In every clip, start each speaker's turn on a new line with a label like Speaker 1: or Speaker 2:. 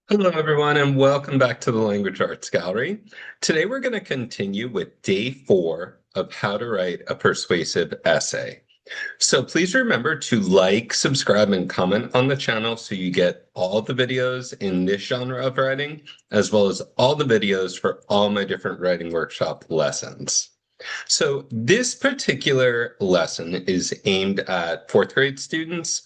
Speaker 1: Hello, everyone, and welcome back to the Language Arts Gallery. Today, we're going to continue with day 4 of how to write a persuasive essay. So please remember to like, subscribe, and comment on the channel so you get all the videos in this genre of writing, as well as all the videos for all my different writing workshop lessons. So this particular lesson is aimed at 4th grade students.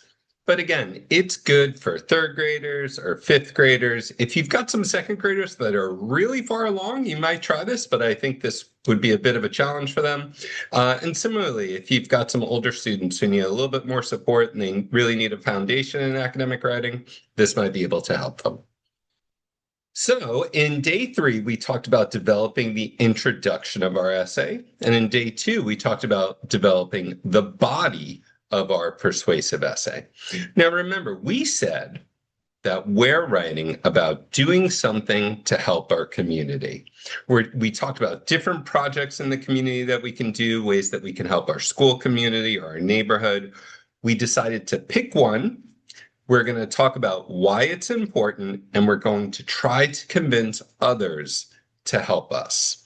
Speaker 1: But again, it's good for 3rd graders or 5th graders. If you've got some 2nd graders that are really far along, you might try this, but I think this would be a bit of a challenge for them. And similarly, if you've got some older students who need a little bit more support and they really need a foundation in academic writing, this might be able to help them. So in day 3, we talked about developing the introduction of our essay. And in day 2, we talked about developing the body of our persuasive essay. Now, remember, we said that we're writing about doing something to help our community. We talked about different projects in the community that we can do, ways that we can help our school community or our neighborhood. We decided to pick one. We're going to talk about why it's important, and we're going to try to convince others to help us.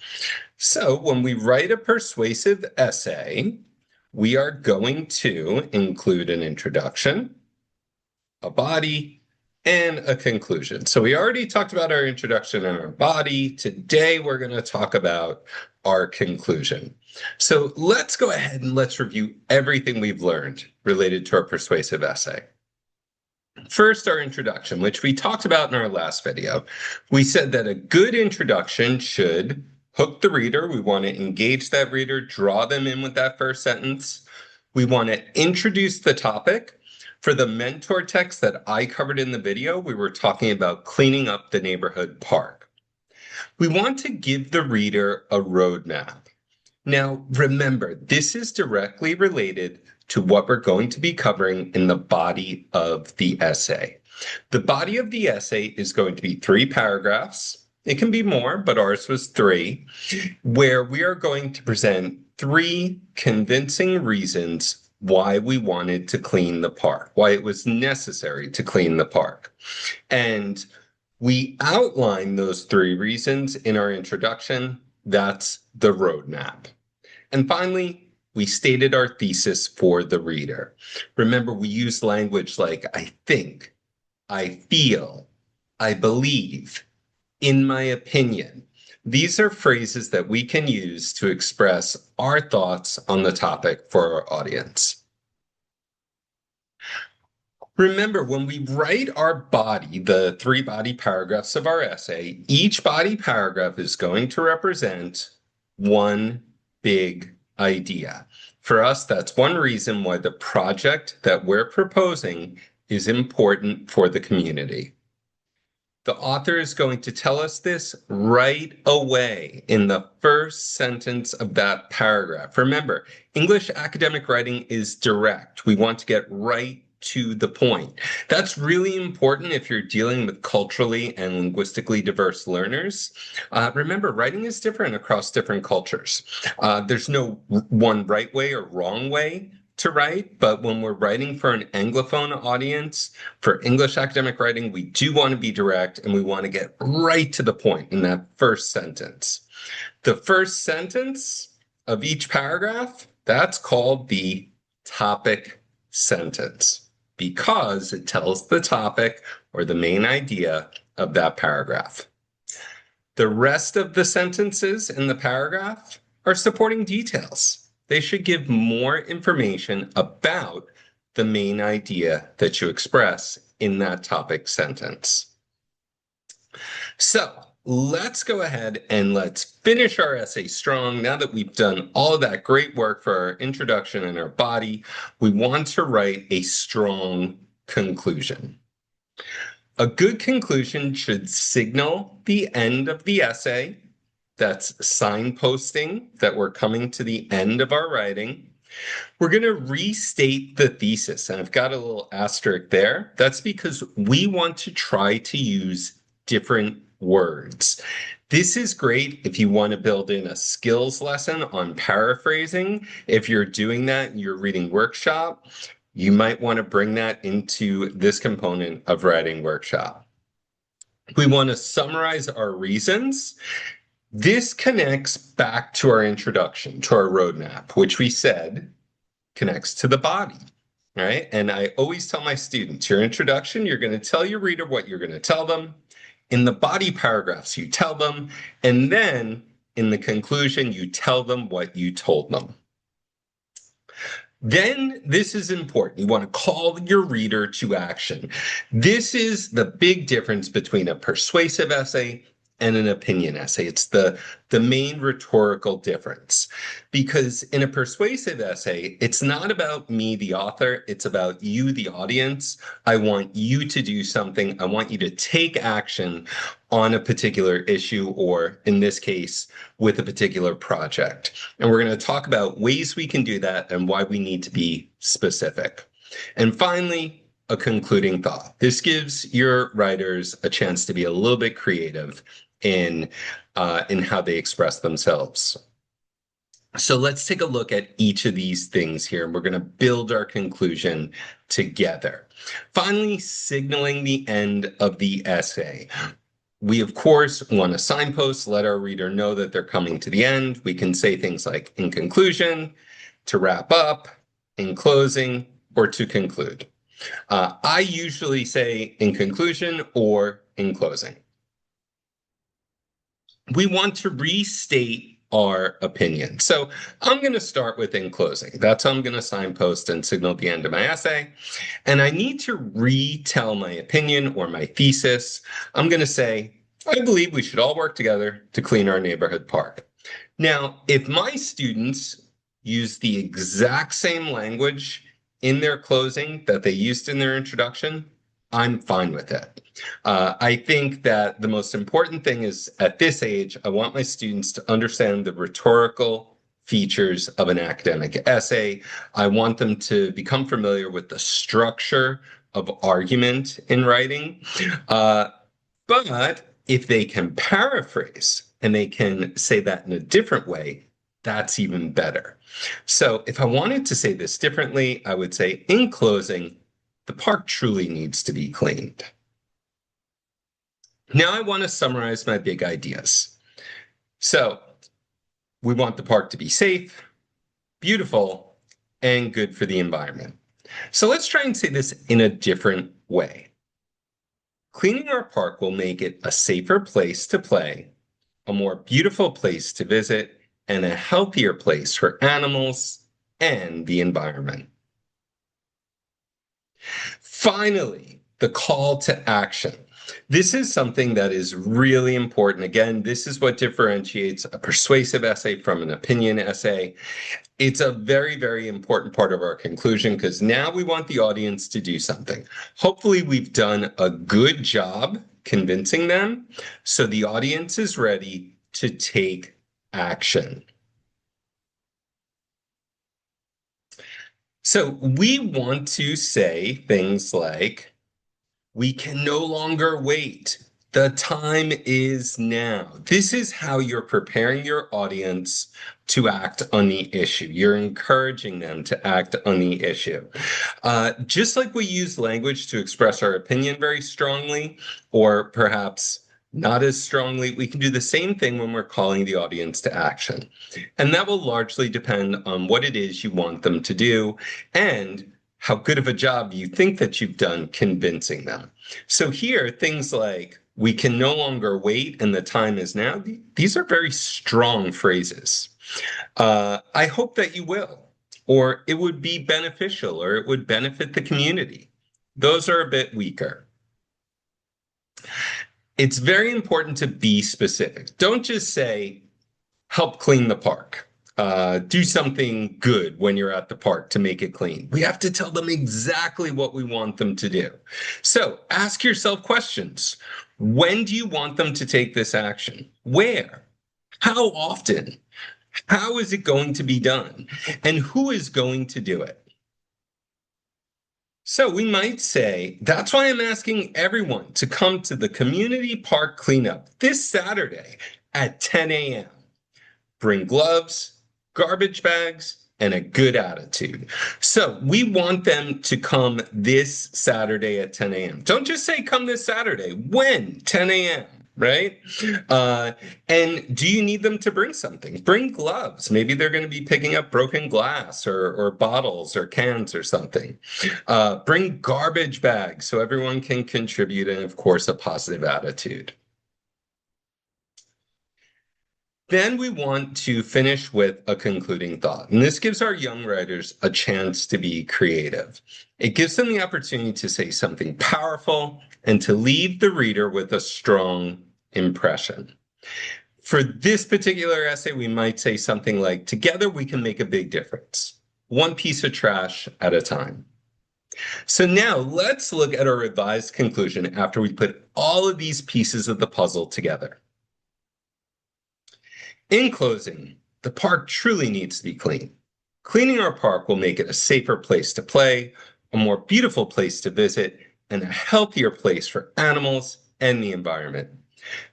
Speaker 1: So when we write a persuasive essay, we are going to include an introduction, a body, and a conclusion. So we already talked about our introduction and our body. Today, we're going to talk about our conclusion. So let's go ahead and let's review everything we've learned related to our persuasive essay. First, our introduction, which we talked about in our last video. We said that a good introduction should hook the reader. We want to engage that reader, draw them in with that first sentence. We want to introduce the topic. For the mentor text that I covered in the video, we were talking about cleaning up the neighborhood park. We want to give the reader a roadmap. Now, remember, this is directly related to what we're going to be covering in the body of the essay. The body of the essay is going to be 3 paragraphs. It can be more, but ours was 3, where we are going to present 3 convincing reasons why we wanted to clean the park, why it was necessary to clean the park. And we outline those 3 reasons in our introduction. That's the roadmap. And finally, we stated our thesis for the reader. Remember, we used language like I think, I feel, I believe, in my opinion. These are phrases that we can use to express our thoughts on the topic for our audience. Remember, when we write our body, the 3 body paragraphs of our essay, each body paragraph is going to represent one big idea. For us, that's one reason why the project that we're proposing is important for the community. The author is going to tell us this right away in the first sentence of that paragraph. Remember, English academic writing is direct. We want to get right to the point. That's really important if you're dealing with culturally and linguistically diverse learners. Remember, writing is different across different cultures. There's no one right way or wrong way to write, but when we're writing for an Anglophone audience, for English academic writing, we do want to be direct and we want to get right to the point in that first sentence. The first sentence of each paragraph, that's called the topic sentence, because it tells the topic or the main idea of that paragraph. The rest of the sentences in the paragraph are supporting details. They should give more information about the main idea that you express in that topic sentence. So let's go ahead and let's finish our essay strong. Now that we've done all of that great work for our introduction and our body, we want to write a strong conclusion. A good conclusion should signal the end of the essay. That's signposting that we're coming to the end of our writing. We're going to restate the thesis, and I've got a little asterisk there. That's because we want to try to use different words. This is great if you want to build in a skills lesson on paraphrasing. If you're doing that in your reading workshop, you might want to bring that into this component of writing workshop. We want to summarize our reasons. This connects back to our introduction, to our roadmap, which we said connects to the body, right? And I always tell my students, your introduction, you're going to tell your reader what you're going to tell them. In the body paragraphs, you tell them. And then in the conclusion, you tell them what you told them. Then this is important. You want to call your reader to action. This is the big difference between a persuasive essay and an opinion essay. It's the main rhetorical difference. Because in a persuasive essay, it's not about me, the author, it's about you, the audience. I want you to do something. I want you to take action on a particular issue, or in this case, with a particular project. And we're going to talk about ways we can do that and why we need to be specific. And finally, a concluding thought. This gives your writers a chance to be a little bit creative in how they express themselves. So let's take a look at each of these things here, and we're going to build our conclusion together. Finally, signaling the end of the essay. We, of course, want to signpost, let our reader know that they're coming to the end. We can say things like in conclusion, to wrap up, in closing, or to conclude. I usually say in conclusion or in closing. We want to restate our opinion. So I'm going to start with in closing. That's how I'm going to signpost and signal the end of my essay. And I need to retell my opinion or my thesis. I'm going to say, I believe we should all work together to clean our neighborhood park. Now, if my students use the exact same language in their closing that they used in their introduction, I'm fine with it. I think that the most important thing is at this age, I want my students to understand the rhetorical features of an academic essay. I want them to become familiar with the structure of argument in writing. But if they can paraphrase and they can say that in a different way, that's even better. So if I wanted to say this differently, I would say in closing, the park truly needs to be cleaned. Now I want to summarize my big ideas. So we want the park to be safe, beautiful, and good for the environment. So let's try and say this in a different way. Cleaning our park will make it a safer place to play, a more beautiful place to visit, and a healthier place for animals and the environment. Finally, the call to action. This is something that is really important. Again, this is what differentiates a persuasive essay from an opinion essay. It's a very, very important part of our conclusion because now we want the audience to do something. Hopefully, we've done a good job convincing them, so the audience is ready to take action. So we want to say things like, we can no longer wait. The time is now. This is how you're preparing your audience to act on the issue. You're encouraging them to act on the issue. Just like we use language to express our opinion very strongly, or perhaps not as strongly, we can do the same thing when we're calling the audience to action. And that will largely depend on what it is you want them to do and how good of a job you think that you've done convincing them. So here, things like, we can no longer wait and the time is now, these are very strong phrases. I hope that you will, or it would be beneficial, or it would benefit the community. Those are a bit weaker. It's very important to be specific. Don't just say, help clean the park. Do something good when you're at the park to make it clean. We have to tell them exactly what we want them to do. So ask yourself questions. When do you want them to take this action? Where? How often? How is it going to be done? And who is going to do it? So we might say, that's why I'm asking everyone to come to the community park cleanup this Saturday at 10 a.m. Bring gloves, garbage bags, and a good attitude. So we want them to come this Saturday at 10 a.m. Don't just say come this Saturday. When? 10 a.m., right? And do you need them to bring something? Bring gloves. Maybe they're going to be picking up broken glass or bottles or cans or something. Bring garbage bags so everyone can contribute, and of course, a positive attitude. Then we want to finish with a concluding thought. And this gives our young writers a chance to be creative. It gives them the opportunity to say something powerful and to leave the reader with a strong impression. For this particular essay, we might say something like, together we can make a big difference, one piece of trash at a time. So now let's look at our revised conclusion after we put all of these pieces of the puzzle together. In closing, the park truly needs to be clean. Cleaning our park will make it a safer place to play, a more beautiful place to visit, and a healthier place for animals and the environment.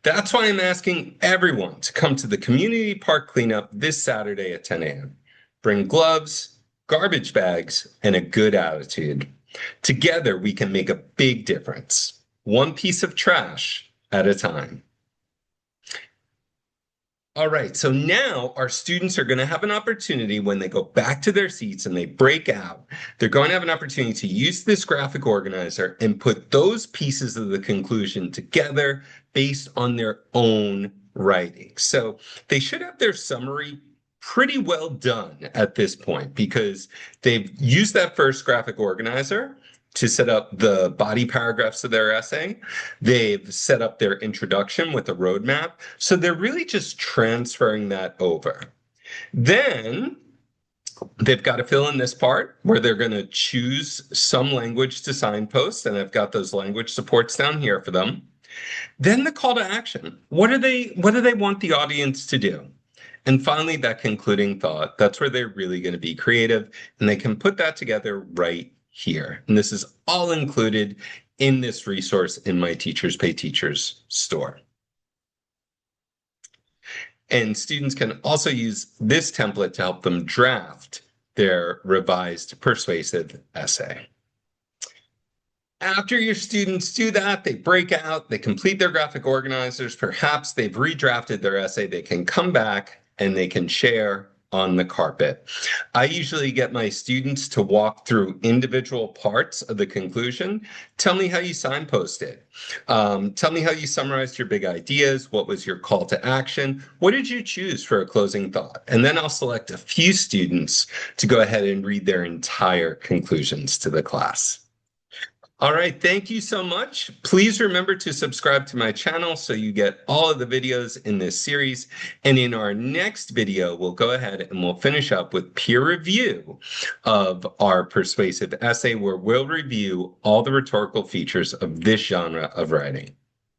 Speaker 1: That's why I'm asking everyone to come to the community park cleanup this Saturday at 10 a.m. Bring gloves, garbage bags, and a good attitude. Together, we can make a big difference, one piece of trash at a time. All right, so now our students are going to have an opportunity when they go back to their seats and they break out. They're going to have an opportunity to use this graphic organizer and put those pieces of the conclusion together based on their own writing. So they should have their summary pretty well done at this point because they've used that first graphic organizer to set up the body paragraphs of their essay. They've set up their introduction with a roadmap. So they're really just transferring that over. Then they've got to fill in this part where they're going to choose some language to signpost, and I've got those language supports down here for them. Then the call to action. What do they want the audience to do? And finally, that concluding thought. That's where they're really going to be creative, and they can put that together right here. And this is all included in this resource in my Teachers Pay Teachers store. And students can also use this template to help them draft their revised persuasive essay. After your students do that, they break out, they complete their graphic organizers, perhaps they've redrafted their essay, they can come back and they can share on the carpet. I usually get my students to walk through individual parts of the conclusion. Tell me how you signposted. Tell me how you summarized your big ideas. What was your call to action? What did you choose for a closing thought? And then I'll select a few students to go ahead and read their entire conclusions to the class. All right, thank you so much. Please remember to subscribe to my channel so you get all of the videos in this series. And in our next video, we'll go ahead and we'll finish up with peer review of our persuasive essay, where we'll review all the rhetorical features of this genre of writing.